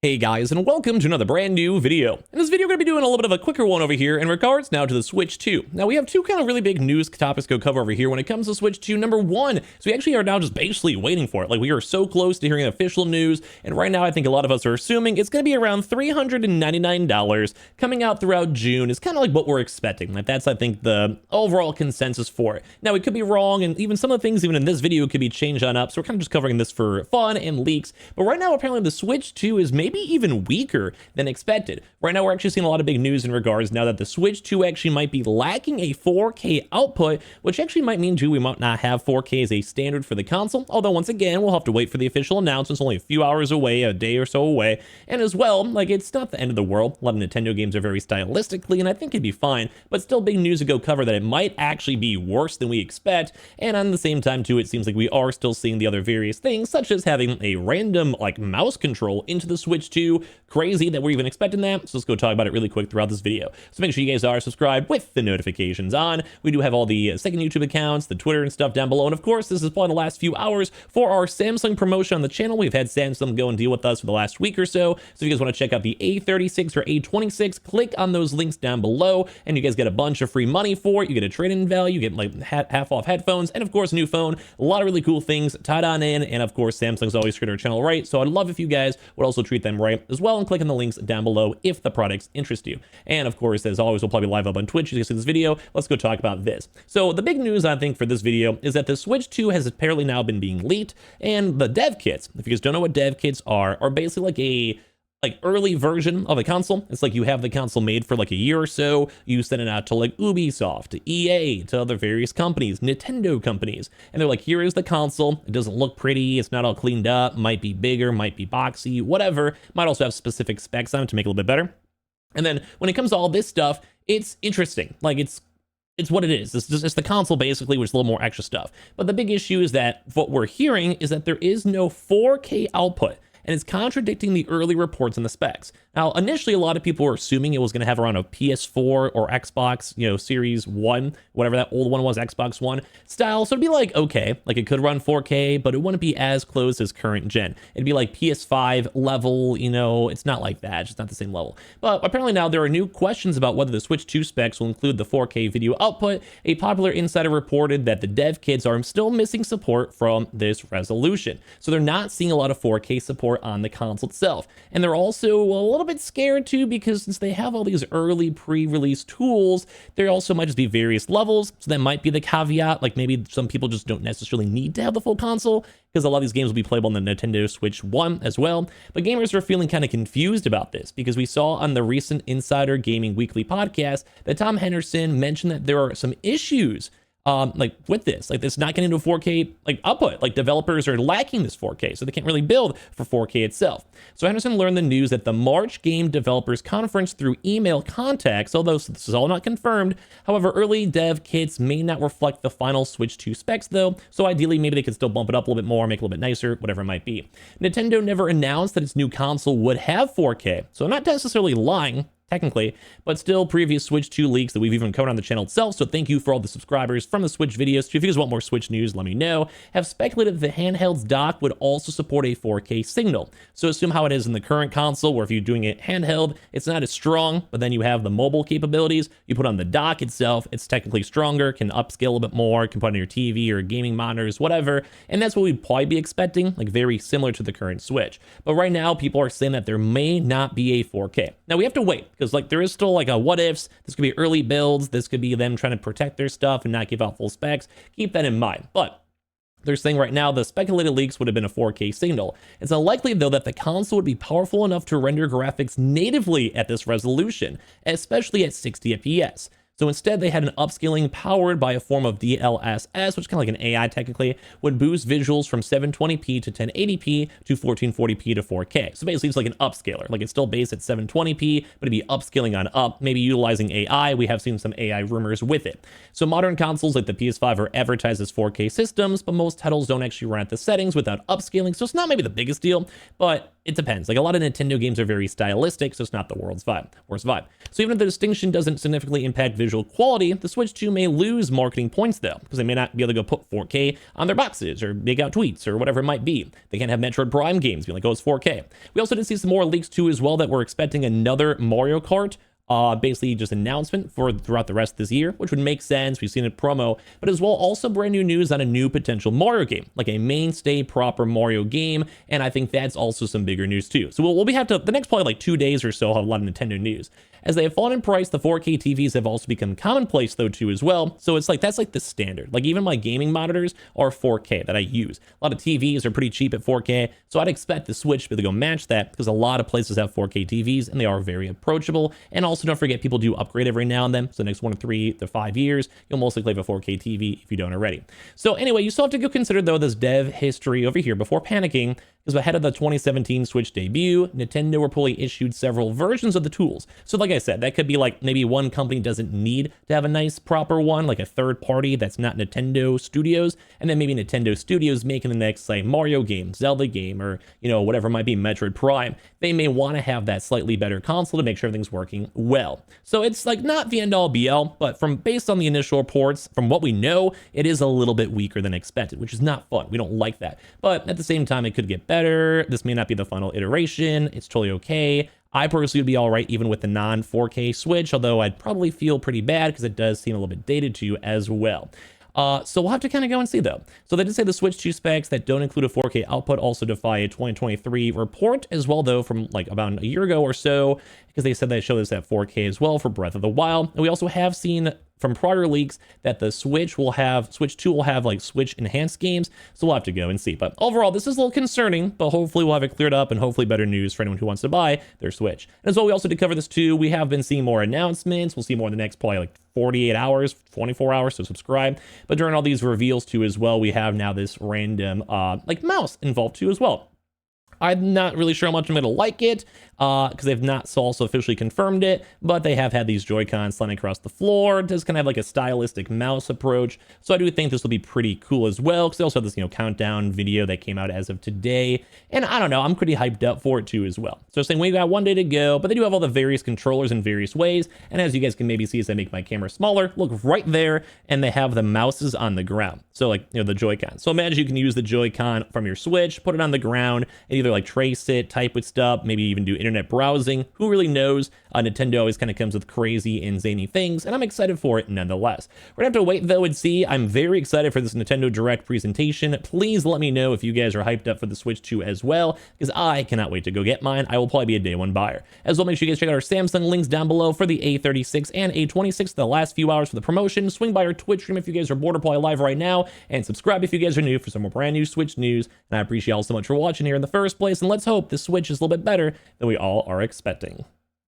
Hey guys, and welcome to another brand new video. In this video, we're going to be doing a little bit of a quicker one over here in regards now to the Switch 2. Now, we have two kind of really big news topics to cover over here when it comes to Switch 2. Number one, so we actually are now just basically waiting for it. Like, we are so close to hearing official news, and right now I think a lot of us are assuming it's going to be around $399 coming out throughout June. Is kind of like what we're expecting. Like, that's, I think, the overall consensus for it. Now, it could be wrong, and even some of the things even in this video could be changed on up, so we're kind of just covering this for fun and leaks. But right now, apparently, the Switch 2 is maybe even weaker than expected. Right now, we're actually seeing a lot of big news in regards now that the Switch 2 actually might be lacking a 4K output, which actually might mean, too, we might not have 4K as a standard for the console. Although, once again, we'll have to wait for the official announcement. It's only a few hours away, a day or so away. And as well, like, it's not the end of the world. A lot of Nintendo games are very stylistically, and I think it'd be fine. But still, big news to go cover that it might actually be worse than we expect. And on the same time, too, it seems like we are still seeing the other various things, such as having a random, like, mouse control into the Switch 2. Crazy that we're even expecting that. So let's go talk about it really quick throughout this video. So make sure you guys are subscribed with the notifications on. We do have all the second YouTube accounts, the Twitter and stuff down below. And of course, this is probably the last few hours for our Samsung promotion on the channel. We've had Samsung go and deal with us for the last week or so. So if you guys want to check out the A36 or A26, click on those links down below and you guys get a bunch of free money for it. You get a trade-in value, you get like half off headphones, and of course, a new phone. A lot of really cool things tied on in. And of course, Samsung's always treated our channel right. So I'd love if you guys would also treat them right as well, and click on the links down below if the products interest you. And of course, as always, we'll probably live up on Twitch as you see this video. Let's go talk about this. So the big news, I think, for this video is that the Switch 2 has apparently now been being leaked, and the dev kits, if you guys don't know what dev kits are basically like a early version of a console. It's like you have the console made for like a year or so, you send it out to like Ubisoft, to EA, to other various companies, Nintendo companies, and they're like, here is the console. It doesn't look pretty, it's not all cleaned up, might be bigger, might be boxy, whatever, might also have specific specs on it to make it a little bit better. And then when it comes to all this stuff, it's interesting. Like, it's what it is. It's the console basically, which is a little more extra stuff. But the big issue is that what we're hearing is that there is no 4K output, and it's contradicting the early reports in the specs. Now, initially, a lot of people were assuming it was going to have around a PS4 or Xbox, Series 1, whatever that old one was, Xbox One style. So it'd be like, okay, like it could run 4K, but it wouldn't be as close as current gen. It'd be like PS5 level, it's not like that, just not the same level. But apparently now there are new questions about whether the Switch 2 specs will include the 4K video output. A popular insider reported that the dev kits are still missing support from this resolution. So they're not seeing a lot of 4K support on the console itself. And they're also a little bit scared too, because since they have all these early pre-release tools, there also might just be various levels. So that might be the caveat. Like, maybe some people just don't necessarily need to have the full console, because a lot of these games will be playable on the Nintendo Switch 1 as well. But gamers are feeling kind of confused about this, because we saw on the recent Insider Gaming Weekly podcast that Tom Henderson mentioned that there are some issues with this, like this not getting into a 4K output. Like, developers are lacking this 4K, so they can't really build for 4K itself. So Henderson learned the news at the March Game Developers Conference through email contacts, although this is all not confirmed. However, early dev kits may not reflect the final Switch 2 specs though, so ideally maybe they could still bump it up a little bit more, make it a little bit nicer, whatever it might be. Nintendo never announced that its new console would have 4K, so not necessarily lying, technically, but still previous Switch 2 leaks that we've even covered on the channel itself, so thank you for all the subscribers from the Switch videos. If you guys want more Switch news, let me know. Have speculated that the handheld's dock would also support a 4K signal. So assume how it is in the current console, where if you're doing it handheld, it's not as strong, but then you have the mobile capabilities. You put on the dock itself, it's technically stronger, can upscale a little bit more, can put on your TV or gaming monitors, whatever, and that's what we'd probably be expecting, like very similar to the current Switch. But right now, people are saying that there may not be a 4K. Now, we have to wait, because there is still a what ifs. This could be early builds. This could be them trying to protect their stuff and not give out full specs. Keep that in mind. But they're saying right now the speculated leaks would have been a 4K signal. It's unlikely, though, that the console would be powerful enough to render graphics natively at this resolution, especially at 60 FPS. So instead, they had an upscaling powered by a form of DLSS, which is kind of like an AI technically, would boost visuals from 720p to 1080p to 1440p to 4K. So basically, it's like an upscaler. Like, it's still based at 720p, but it'd be upscaling on up, maybe utilizing AI. We have seen some AI rumors with it. So modern consoles like the PS5 are advertised as 4K systems, but most titles don't actually run at the settings without upscaling. So it's not maybe the biggest deal, but it depends. Like a lot of Nintendo games are very stylistic, so it's not the worst vibe. So even if the distinction doesn't significantly impact visual quality, the Switch 2 may lose marketing points though, because they may not be able to go put 4K on their boxes or make out tweets or whatever it might be. They can't have Metroid Prime games be like, oh, it's 4K. We also did see some more leaks too as well that we're expecting another Mario Kart basically just announcement for throughout the rest of this year, which would make sense. We've seen a promo, but as well also brand new news on a new potential Mario game, like a mainstay proper Mario game, and I think that's also some bigger news too. So we'll have to, the next probably like 2 days or so, have a lot of Nintendo news. As they have fallen in price, the 4K TVs have also become commonplace though too as well. So it's like, that's like the standard. Like even my gaming monitors are 4K that I use. A lot of TVs are pretty cheap at 4K. So I'd expect the Switch to be able to go match that, because a lot of places have 4K TVs and they are very approachable. And also don't forget, people do upgrade every now and then. So the next 1 to 3 to 5 years, you'll most likely have a 4K TV if you don't already. So anyway, you still have to go consider though this dev history over here before panicking, because ahead of the 2017 Switch debut, Nintendo reportedly issued several versions of the tools. So like I said, that could be like maybe one company doesn't need to have a nice proper one, like a third party that's not Nintendo Studios, and then maybe Nintendo Studios making the next like Mario game, Zelda game, or whatever it might be, Metroid Prime. They may want to have that slightly better console to make sure everything's working well. So it's like not the end all be all, but based on the initial reports, from what we know, it is a little bit weaker than expected, which is not fun. We don't like that. But at the same time, it could get better. This may not be the final iteration. It's totally okay. I personally would be all right even with the non-4K Switch, although I'd probably feel pretty bad because it does seem a little bit dated to you as well. So we'll have to kind of go and see though. So they did say the Switch 2 specs that don't include a 4K output also defy a 2023 report as well though, from like about a year ago or so, because they said they showed us at 4K as well for Breath of the Wild. And we also have seen from prior leaks that the Switch 2 will have like Switch enhanced games. So we'll have to go and see. But overall, this is a little concerning, but hopefully we'll have it cleared up and hopefully better news for anyone who wants to buy their Switch. And as well, we also did cover this too. We have been seeing more announcements. We'll see more in the next probably like 48 hours, 24 hours, so subscribe. But during all these reveals too as well, we have now this random like mouse involved too as well. I'm not really sure how much I'm going to like it because they've not also officially confirmed it, but they have had these Joy-Cons sliding across the floor. It does kind of have like a stylistic mouse approach. So I do think this will be pretty cool as well, because they also have this, countdown video that came out as of today. And I don't know, I'm pretty hyped up for it too as well. So saying we got 1 day to go, but they do have all the various controllers in various ways. And as you guys can maybe see as I make my camera smaller, look right there, and they have the mouses on the ground. So like, the Joy-Con. So imagine you can use the Joy-Con from your Switch, put it on the ground, and either like trace it, type with stuff, maybe even do internet browsing. Who really knows? Nintendo always kind of comes with crazy and zany things, and I'm excited for it nonetheless. We're gonna have to wait though and see. I'm very excited for this Nintendo Direct presentation. Please let me know if you guys are hyped up for the Switch 2 as well, because I cannot wait to go get mine. I will probably be a day one buyer. As well, make sure you guys check out our Samsung links down below for the A36 and A26 the last few hours for the promotion. Swing by our Twitch stream if you guys are bored or probably live right now, and subscribe if you guys are new for some more brand new Switch news. And I appreciate y'all so much for watching here in the first place, and let's hope this Switch is a little bit better than we all are expecting.